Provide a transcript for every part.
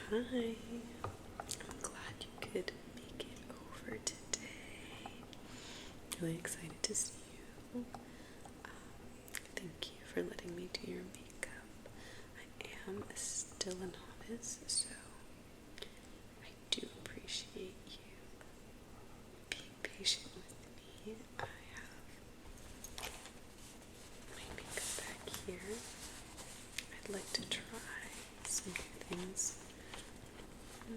Hi, I'm glad you could make it over today. Really excited to see you. Thank you for letting me do your makeup. I am still a novice, so I do appreciate you being patient with me. I have my makeup back here. I'd like to try some new things. I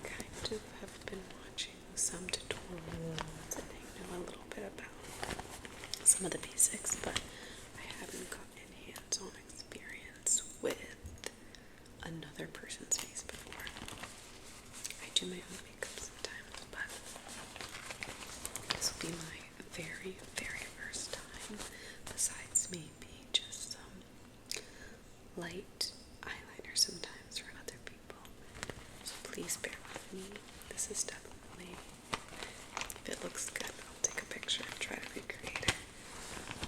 kind of have been watching some tutorials and I know a little bit about some of the basics, but I haven't gotten any hands-on experience with another person's face before. I do my own makeup sometimes, but this will be my very, very first time, besides maybe just some light eyeliner sometimes for other people. So please bear with me. This is definitely, if it looks good, I'll take a picture and try to recreate it.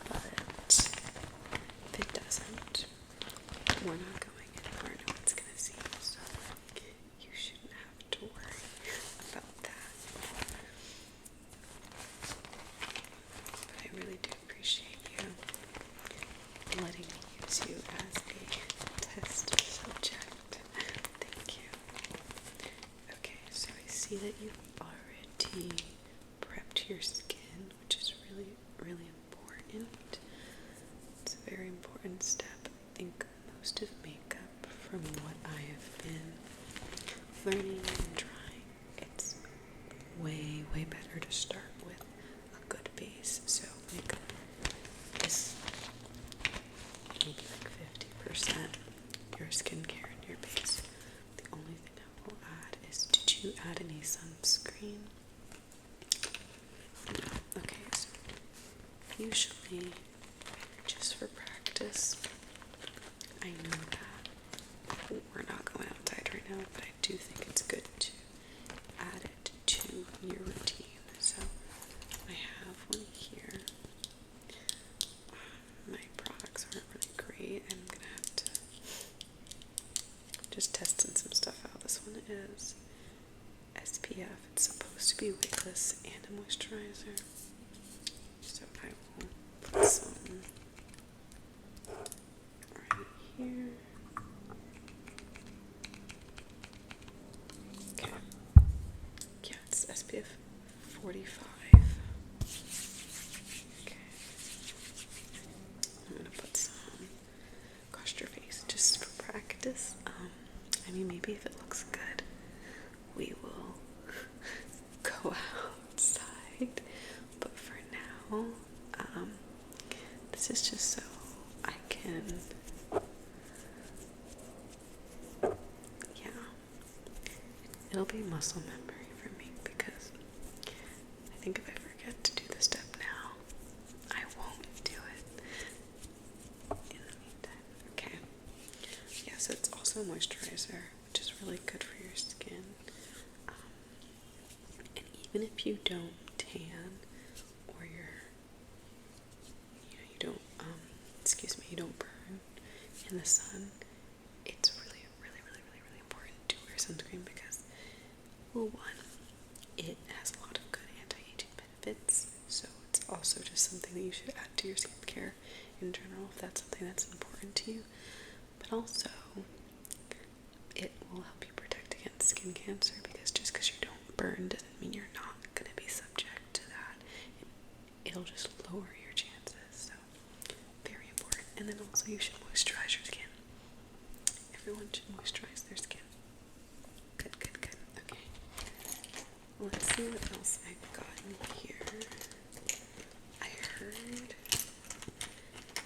But if it doesn't, we're not going anywhere. No one's going to see you, so you shouldn't have to worry about that. But I really do appreciate you letting me use you as a test subject. Thank you. Okay, so I see that you've already prepped your skin, which is really, really important. It's a very important step. I think most of makeup, from what I have been learning and trying, it's way, way better to start with a good base. So makeup is maybe like 50% your skincare and your base. The only thing I will add is, did you add any sunscreen? No. Okay, so usually, just for practice, I know that we're not going outside right now, but I do think it's good to add it to your routine. So I have one here. My products aren't really great. I'm gonna have to just testing some stuff out. This one is SPF. It's supposed to be weightless and a moisturizer. So I will put some right here. Okay. Yeah, it's SPF 45. Okay. I'm gonna put some across your face just for practice. I mean, maybe if it looks good, we will go outside. But for now, this is just so I can, yeah, it'll be muscle memory for me, because I think if I forget to do the step now, I won't do it in the meantime. Okay. Yeah, so it's also a moisturizer, which is really good for your skin. And even if you don't tan, or you don't, you don't burn in the sun, it's really, really, really, really, really important to wear sunscreen because, well, one, it has a lot of good anti-aging benefits, so it's also just something that you should add to your skincare in general if that's something that's important to you. But also, it will help you protect against skin cancer, because just because you don't burn doesn't mean you're not going to be subject to that. It'll just lower your chances, so very important. And then also you should moisturize your skin. Everyone should moisturize their skin. Good, good, good. Okay. Let's see what else I've gotten here. I heard,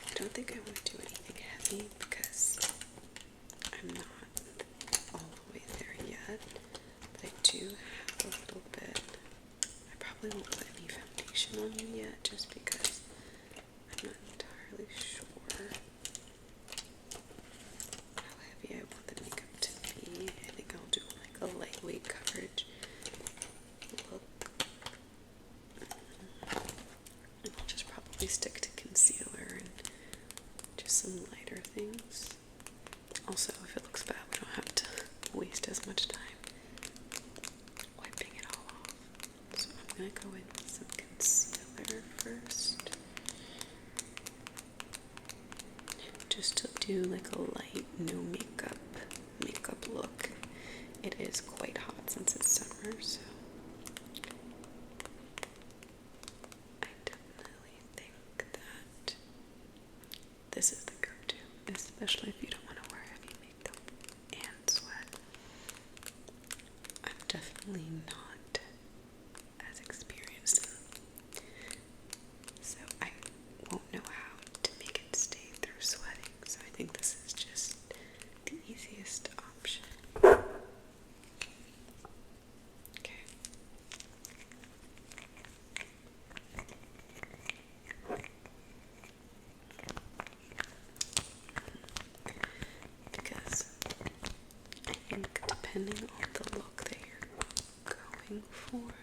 I don't think I want to do anything heavy because I'm not all the way there yet, but I do have a little bit. I probably won't put any foundation on you yet, just because I'm not entirely sure how heavy I want the makeup to be. I think I'll do like a lightweight coverage look, and I'll just probably stick to concealer and just some lighter things. Also, if it looks bad, as much time wiping it all off. So I'm going to go in with some concealer first. Just to do like a light, no makeup look. It is quite hot since it's summer, so I definitely think that this is the go-to, especially if you don't want to wear heavy makeup and sweat. I'm definitely not as experienced, so I won't know how to make it stay through sweating, so I think this is just the easiest option. Okay. Because I think depending on the look that you're going for,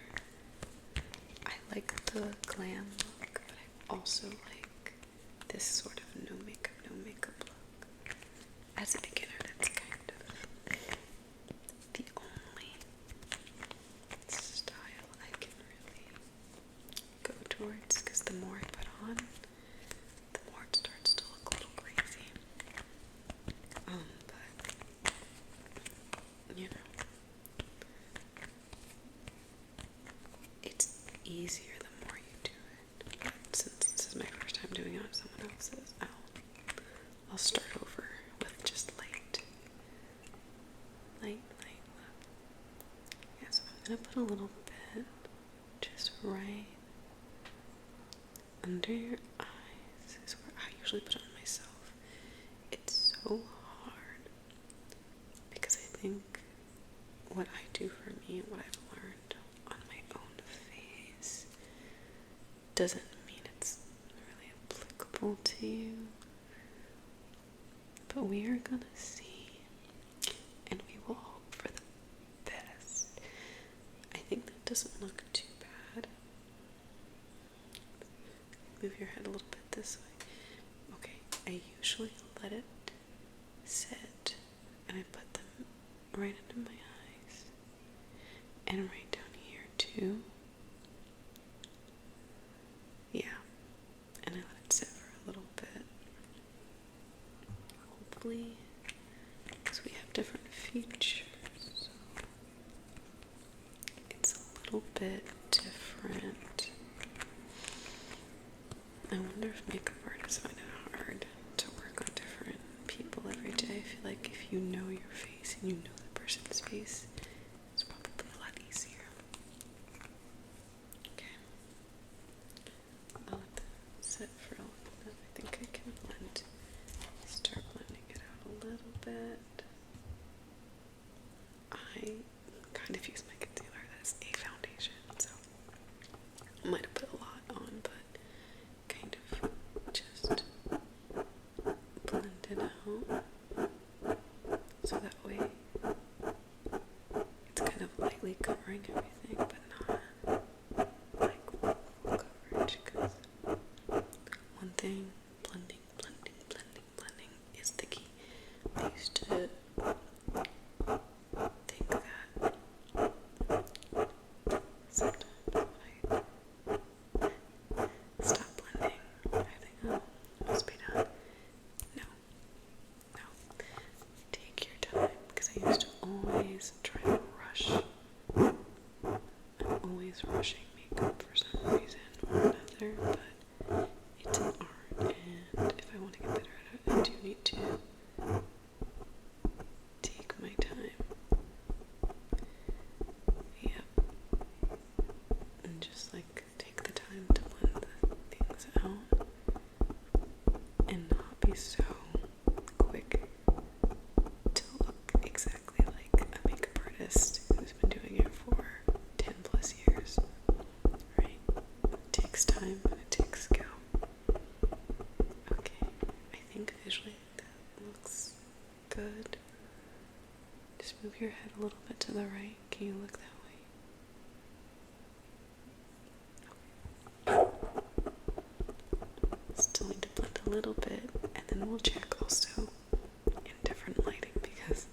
I like the glam look, but I also like this sort of no makeup look. As a beginner, that's kind of the only style I can really go towards, because the more I put on, the more it starts to look a little crazy. But, you know, it's easier the more you do it. But since this is my first time doing it on someone else's, I'll start over with just light. Yeah, so I'm gonna put a little bit just right under your eyes. Is where I usually put it on myself. It's so hard because I think what I do for me and what I've learned on my own face doesn't mean it's really applicable to you. But we are gonna see, and we will hope for the best. I think that doesn't look too bad. Move your head a little bit this way. Okay, I usually let it sit, and I put them right under my eyes, and right down here too. Yeah, and I let it sit for a little bit. Hopefully, because we have different features, so it's a little bit different. I wonder if makeup artists find it hard to work on different people every day. I feel like if you know your face and you know the person's face, it's probably a lot easier. Okay. I'll let that sit for a little bit. I think I can start blending it out a little bit. I kind of use my concealer as a foundation, so I might have put a lot on, but kind of just blend it out so that way it's kind of lightly covering everything, but not like full coverage, because one thing, blending is the key. I used to think that sometimes when I stop blending, I think, oh, it must be done. No. Take your time, because I used to always try to rush. I'm always rushing makeup for some reason or another, but it's an art, and if I want to get better at it, I do need to take my time. Yep. And just like take the time to blend the things out and not be so quick to look exactly like a makeup artist who's been doing it for 10 plus years, right? It takes time and it takes skill. Okay, I think visually that looks good. Just move your head a little bit to the right. Can you look that way? Still need to blend a little bit, and then we'll check also in different lighting, because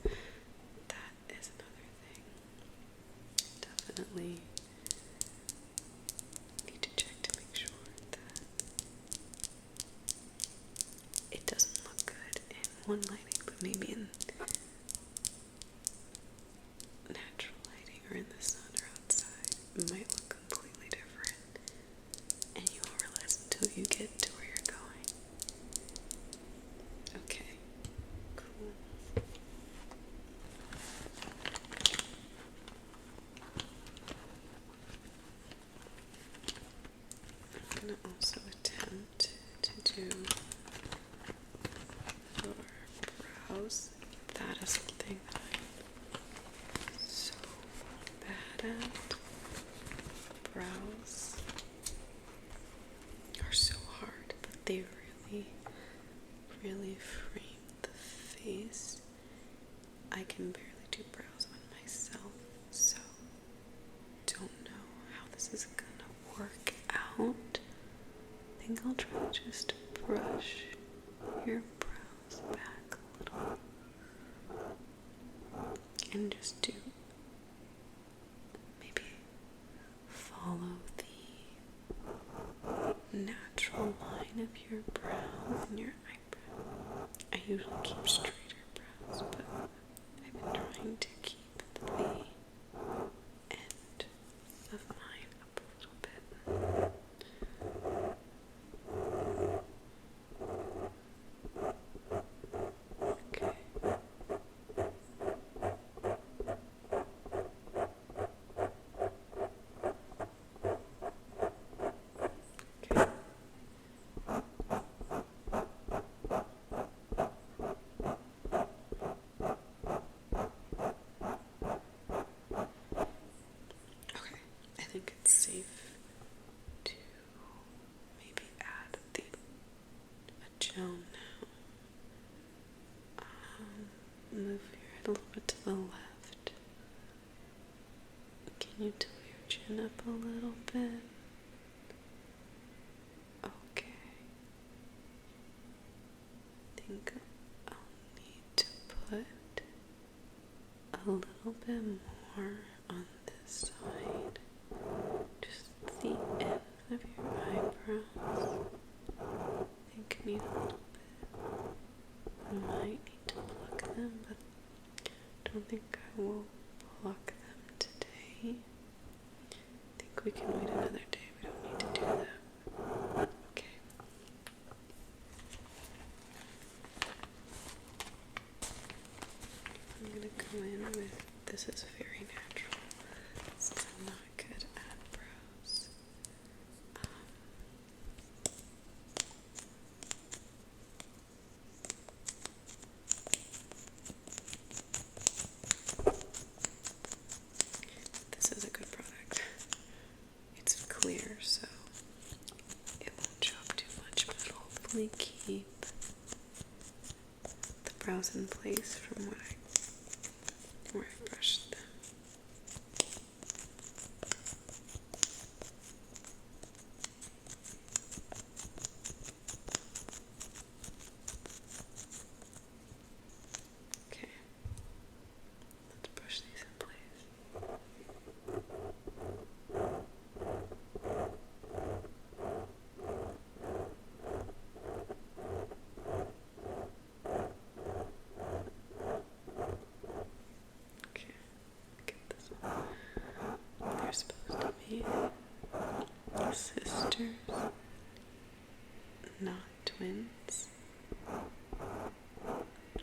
that is another one lighting, but maybe in natural lighting or in the sun or outside, it might look completely different. And you won't realize until you get to where you're going. Okay, cool. I'm going to also attempt to do your brows. That is something that I'm so bad at. Brows are so hard, but they really, really frame the face. I can barely do brows on myself, so don't know how this is gonna work out. I think I'll try to just brush your brows back a little and just do maybe follow the natural line of your brow and your eyebrow. I usually keep straighter brows, but I've been trying to keep the end of mine up a little bit. Okay. Okay. Okay, I think it's safe to maybe add a gel now. Move your head a little bit to the left. Can you tilt your chin up a little bit? Okay. I think I'll need to put a little bit more on this side. Just the end of your eyebrows. I think I need a little bit. I might need to pluck them, but I don't think I will pluck them today. I think we can wait another day. We don't need to do that. Okay. I'm gonna go in with, this is very natural since I'm not good at brows. This is a good product. It's clear, so it won't chop too much, but it'll hopefully keep the brows in place from where I brushed them. Okay, let's brush these in place. Okay, get this one. They're supposed to be sisters, not twins.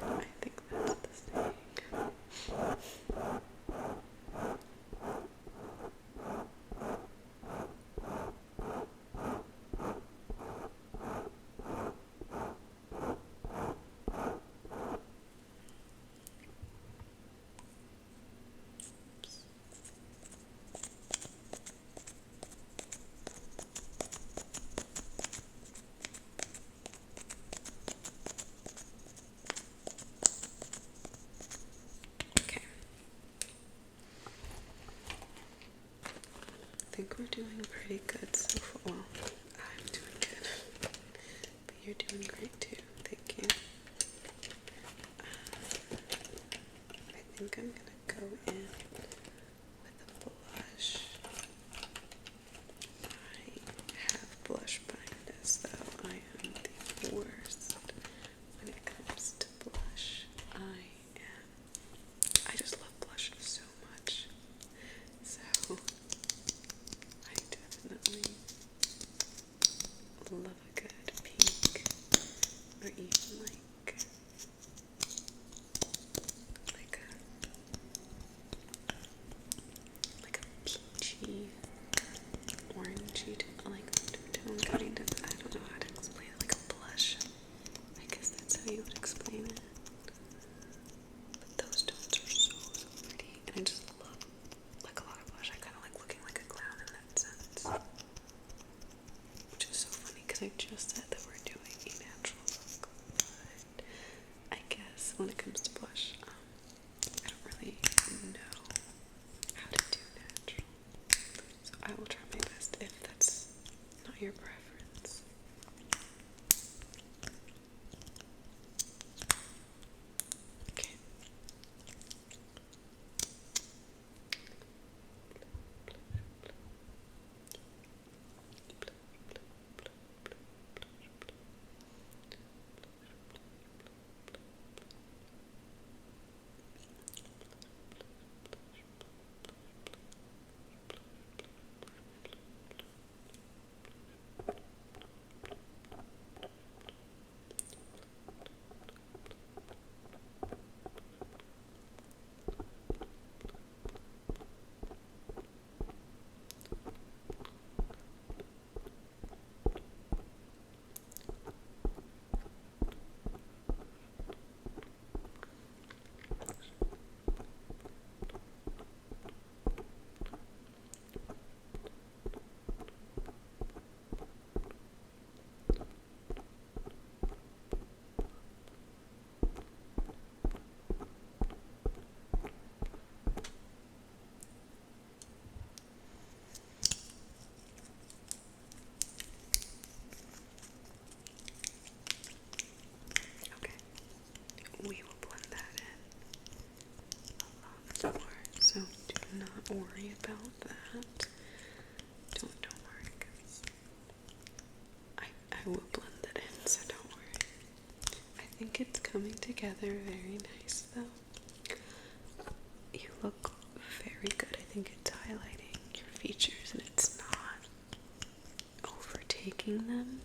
I think that's the saying. Okay. I think we're doing pretty good so far. Well, I'm doing good. But you're doing great too. Thank you. I think I'm gonna go in with a blush. I have blush blindness, though. I am the worst when it comes to blush. comes to blush. I don't really know how to do natural, so I will try my best if that's not your preference. Okay. Okay, we will blend that in a lot more, so do not worry about that. Don't worry, because I will blend it in, so don't worry. I think it's coming together very nice, though. You look very good. I think it's highlighting your features, and it's not overtaking them.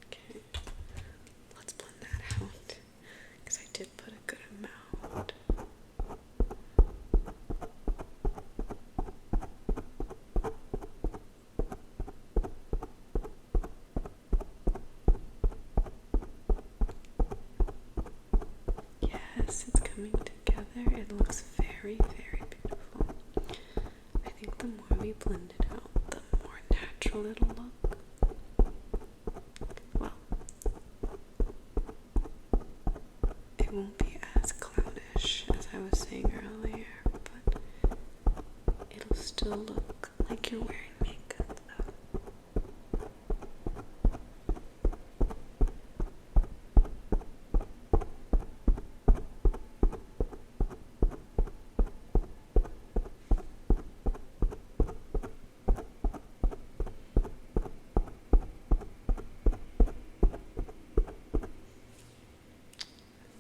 Okay, let's blend that out, because I did put a good amount. Yes, it's coming together. It looks very, very beautiful. I think the more we blend it out, the more natural it'll look. Well, it won't be as clownish as I was saying earlier, but it'll still look like you're wearing makeup, though.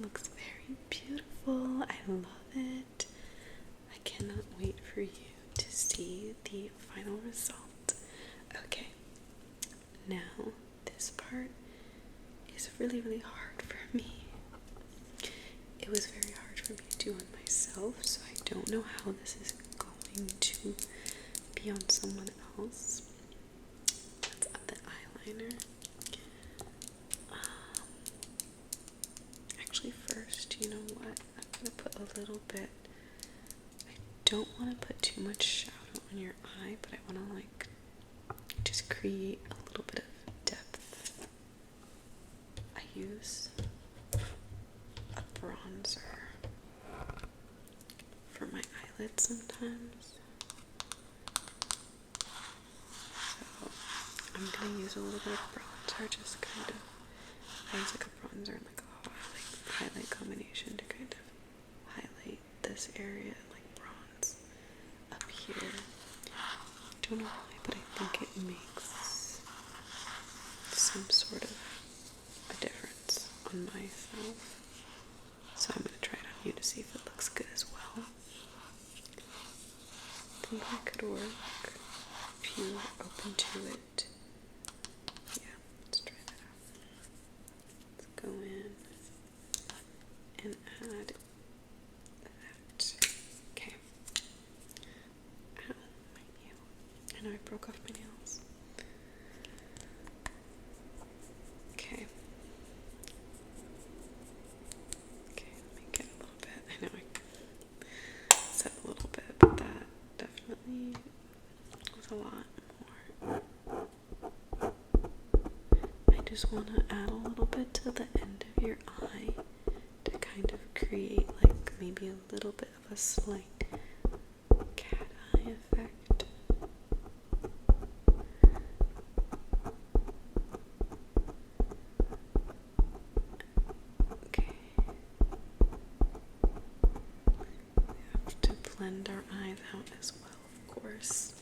Looks very beautiful. I love it. I cannot wait for you to see the final result. Okay, now this part is really, really hard for me. It was very hard for me to do on myself, so I don't know how this is going to be on someone else. Let's add the eyeliner. Actually, first, you know what? I'm gonna put a little bit. I don't want to put too much shadow on your eye, but I want to like just create a little bit of depth. I use a bronzer for my eyelids sometimes. So I'm gonna use a little bit of bronzer, just kind of. I use like a bronzer and like a highlight combination to kind of highlight this area, like bronze up here. Don't know why, but I think it makes some sort of a difference on myself. So I'm gonna try it on you to see if it looks good as well. I think that could work if you are open to it. Yeah, let's try that out. Let's go in and add that. Okay. Ow, my nail. I know I broke off my nails. Okay. Okay, let me get a little bit. I know I said a little bit, but that a lot more. I just want to add a little bit to the end of your eye to kind of create like maybe a little bit of a slight cat eye effect. Okay. We have to blend our eyes out as well, of course.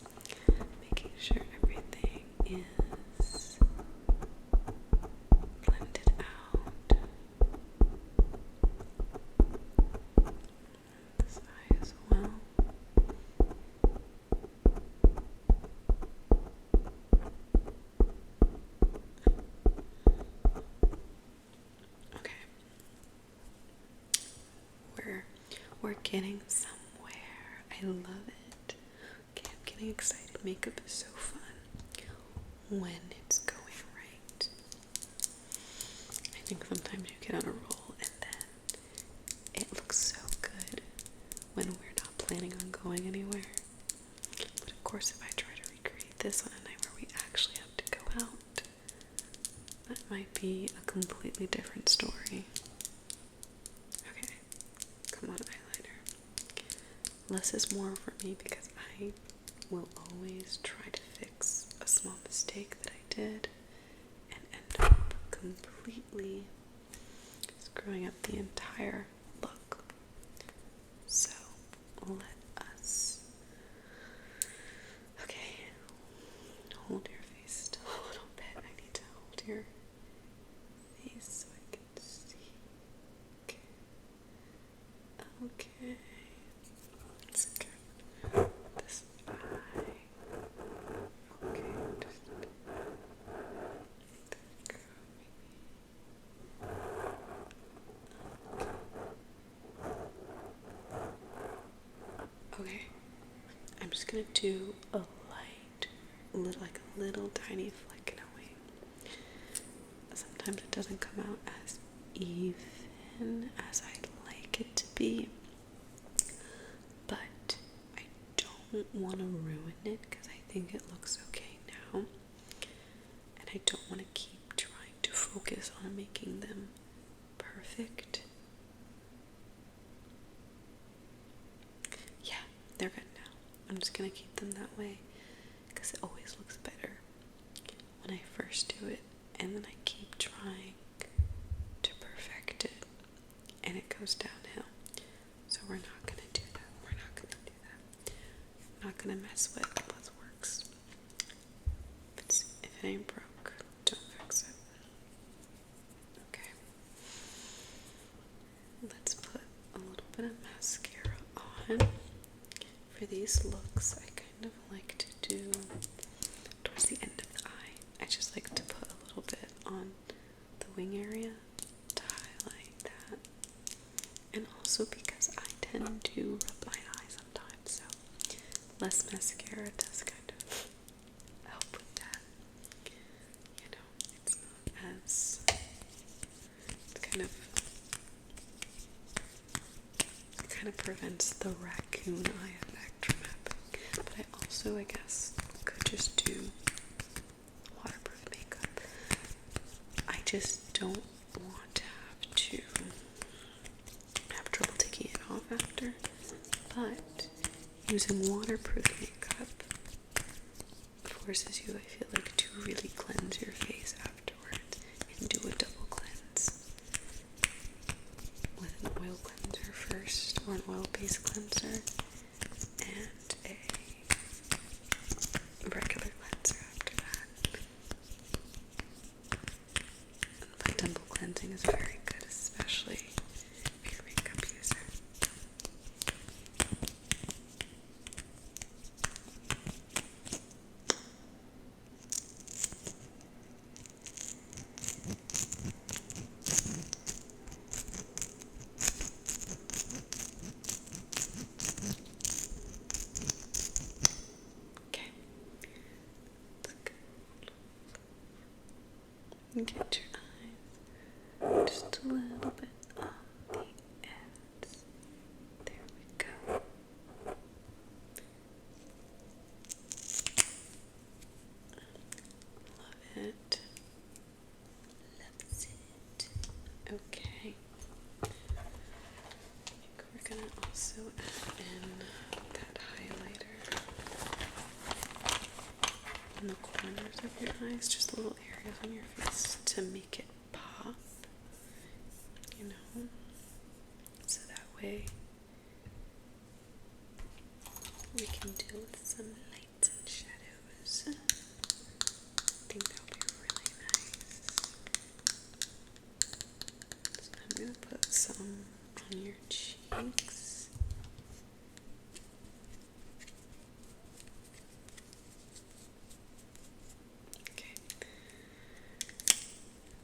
Making sure everything is blended out. This eye as well. Okay. We're getting somewhere. I love it. Okay, I'm getting excited. Makeup is so fun when it's going right. I think sometimes you get on a roll and then it looks so good when we're not planning on going anywhere. But of course, if I try to recreate this on a night where we actually have to go out, that might be a completely different story. Okay, come on, eyeliner. Less is more for me because I will always try to fix a small mistake that I did and end up completely screwing up the entire look. So let us, okay, hold your face still a little bit. I need to hold your face so I can see. Okay. Okay. Let's get this eye. Okay, just there we go, maybe. Okay. I'm just gonna do a light, like a little tiny flick in a way. Sometimes it doesn't come out as even as I'd like it to be, but I don't want to ruin it because I think it looks okay now, and I don't want to keep trying to focus on making them perfect. Yeah, they're good now. I'm just gonna keep them that way because it always looks better when I first do it, and then I keep trying to perfect it, and it goes downhill. So we're not gonna do that. We're not gonna do that. I'm not gonna mess with what works. If it ain't broke, don't fix it. Okay. Let's put a little bit of mascara on. For these looks, I kind of like to do towards the end of the eye. I just like to put a little bit on the wing area to highlight that. And also because I tend to rub my eye sometimes, so less mascara does kind of help with that. You know, it's not as, it kind of prevents the raccoon eye effect from happening. But I also, I guess, could just do waterproof makeup. I just don't want to have trouble taking it off after. But using waterproof makeup forces you, I feel like, to really cleanse your face afterwards and do a double cleanse with an oil cleanser first, or an oil-based cleanser, and a regular cleanser after that. But double cleansing is very good, especially if you're a makeup user. And get your eyes just a little bit on the ends. There we go. of your eyes, just little areas on your face to make it pop, you know, so that way we can deal with some lights and shadows. I think that'll be really nice. So I'm going to put some on your cheeks. Okay.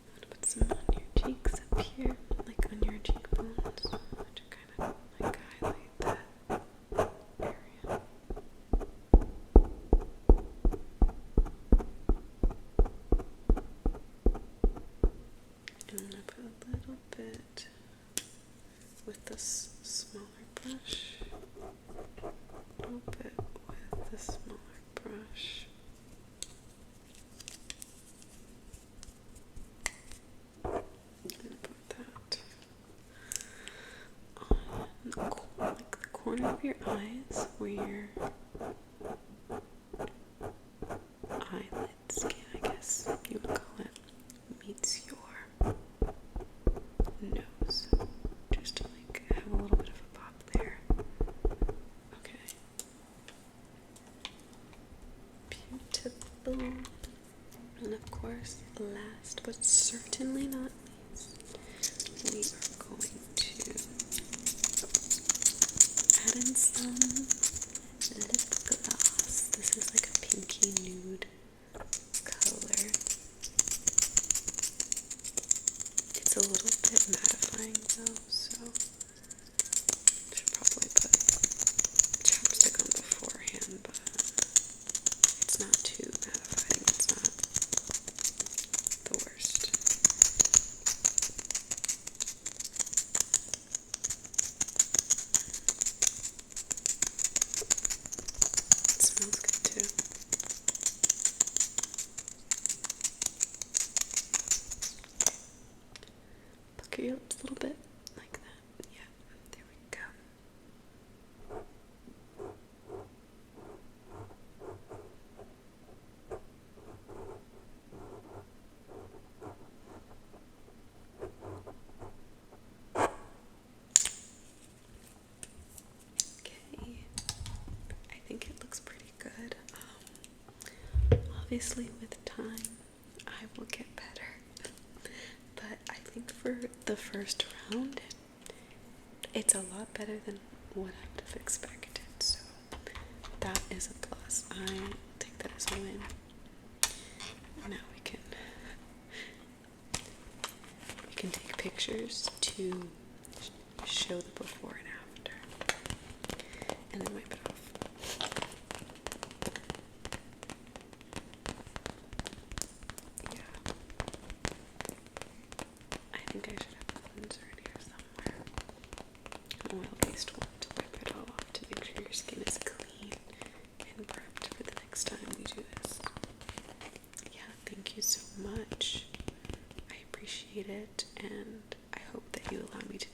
I'm going to put some on your cheeks up here, like on your cheekbones, to kind of like highlight that area. And I'm going to put a little bit with this smaller brush, a little bit with the smaller brush. I'm going to put that on like the corner of your eyes where your eyelid skin, I guess you would call it, meets your nose. Just to like have a little bit of a pop there. Okay. Beautiful. And of course, last but certainly not least, we are going to add in some lip gloss. This is like a pinky nude color. It's a little bit mattifying though, so I should probably put chapstick on beforehand, but it's not too mattifying. It's not the worst. It smells good too. Pucker your lips a little bit, like that. Yeah, there we go. Okay, I think it looks pretty good. Obviously, with time, I will get better. But I think for the first round, it's a lot better than what I would have expected. So that is a plus. I take that as a win. Now we can take pictures to show the before and after, and then wipe it off. Yeah, I think I should have a cleanser in here somewhere, an oil-based one to wipe it all off to make sure your skin is clean and prepped for the next time we do this. Yeah, thank you so much. I appreciate it, and I hope that you allow me to